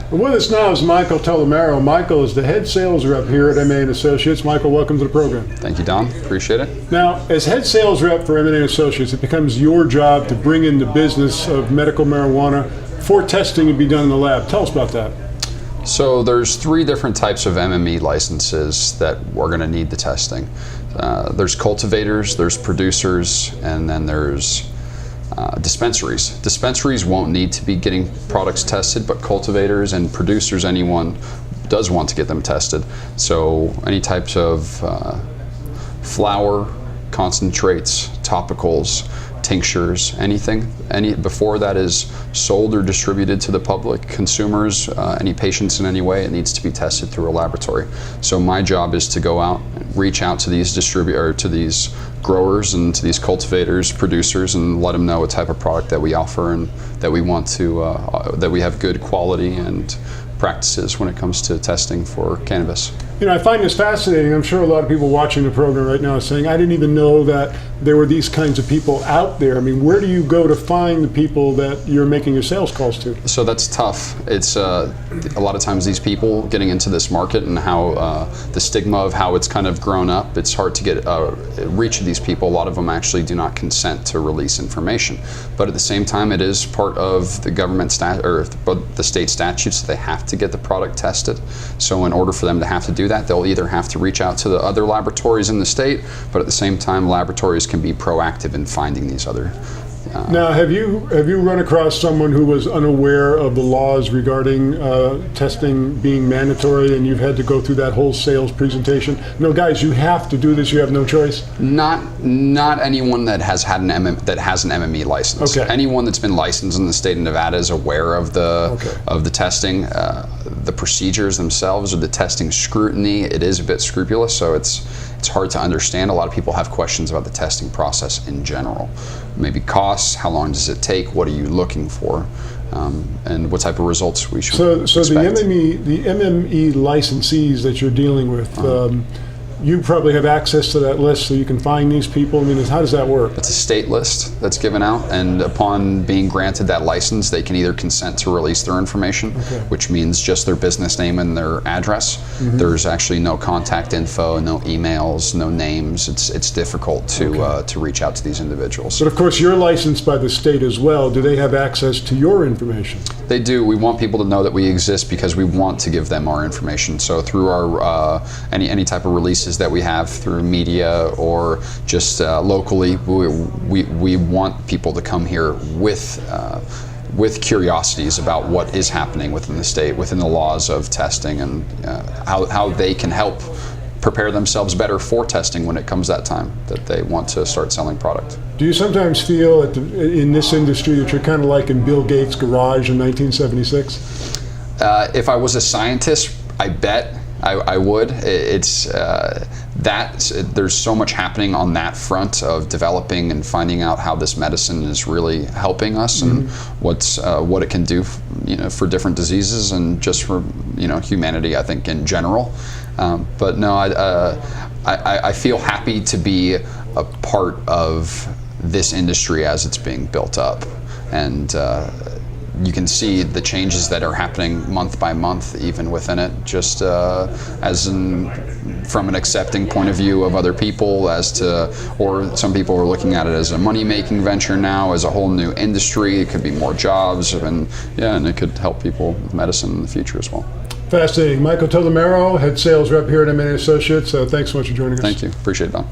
And with us now is Michael Telomero. Michael is the head sales rep here at M&A Associates. Michael, welcome to the program. Thank you, Don. Appreciate it. Now, as head sales rep for M&A Associates, it becomes your job to bring in the business of medical marijuana for testing to be done in the lab. Tell us about that. So there's 3 different types of MME licenses that we're going to need the testing. There's cultivators, there's producers, and then there's dispensaries. Dispensaries won't need to be getting products tested, but cultivators and producers, anyone does want to get them tested. So any types of flower, concentrates, topicals, tinctures, anything, before that is sold or distributed to the public, consumers, any patients in any way, it needs to be tested through a laboratory. So my job is to go out and reach out to these to these growers and to these cultivators, producers, and let them know what type of product that we offer and that we want to, that we have good quality and practices when it comes to testing for cannabis. You know, I find this fascinating. I'm sure a lot of people watching the program right now are saying, I didn't even know that there were these kinds of people out there. I mean, where do you go to find the people that you're making your sales calls to? So that's tough. It's a lot of times these people getting into this market and how the stigma of how it's kind of grown up, it's hard to get reach of these people. A lot of them actually do not consent to release information. But at the same time, it is part of the government or the state statutes that they have to get the product tested. So in order for them to have to do that, they'll either have to reach out to the other laboratories in the state, but at the same time, laboratories can be proactive in finding these other. Now, have you run across someone who was unaware of the laws regarding testing being mandatory, and you've had to go through that whole sales presentation? No, guys, you have to do this. You have no choice. Not anyone that has had an MME license. Okay. Anyone that's been licensed in the state of Nevada is aware of the testing, the procedures themselves, or the testing scrutiny. It is a bit scrupulous, so it's hard to understand. A lot of people have questions about the testing process in general. Maybe costs, how long does it take, what are you looking for, and what type of results we should expect. So the MME licensees that you're dealing with, you probably have access to that list so you can find these people. I mean, how does that work? It's a state list that's given out, and upon being granted that license, they can either consent to release their information, which means just their business name and their address. There's actually no contact info, no emails, no names. It's difficult to reach out to these individuals. But of course, you're licensed by the state as well. Do they have access to your information? They do. We want people to know that we exist because we want to give them our information. So through our any type of releases that we have through media or just locally, we want people to come here with curiosities about what is happening within the state, within the laws of testing, and how they can help prepare themselves better for testing when it comes that time that they want to start selling product. Do you sometimes feel in this industry that you're kind of like in Bill Gates' garage in 1976? If I was a scientist, I bet I would. There's so much happening on that front of developing and finding out how this medicine is really helping us and what it can do, for different diseases and just for humanity, I think, in general. But no, I feel happy to be a part of this industry as it's being built up, and you can see the changes that are happening month by month, even within it, just from an accepting point of view of other people, or some people are looking at it as a money-making venture now, as a whole new industry. It could be more jobs, and it could help people with medicine in the future as well. Fascinating. Michael Telomero, head sales rep here at M&A Associates. Thanks so much for joining us. Thank you. Appreciate it, Don.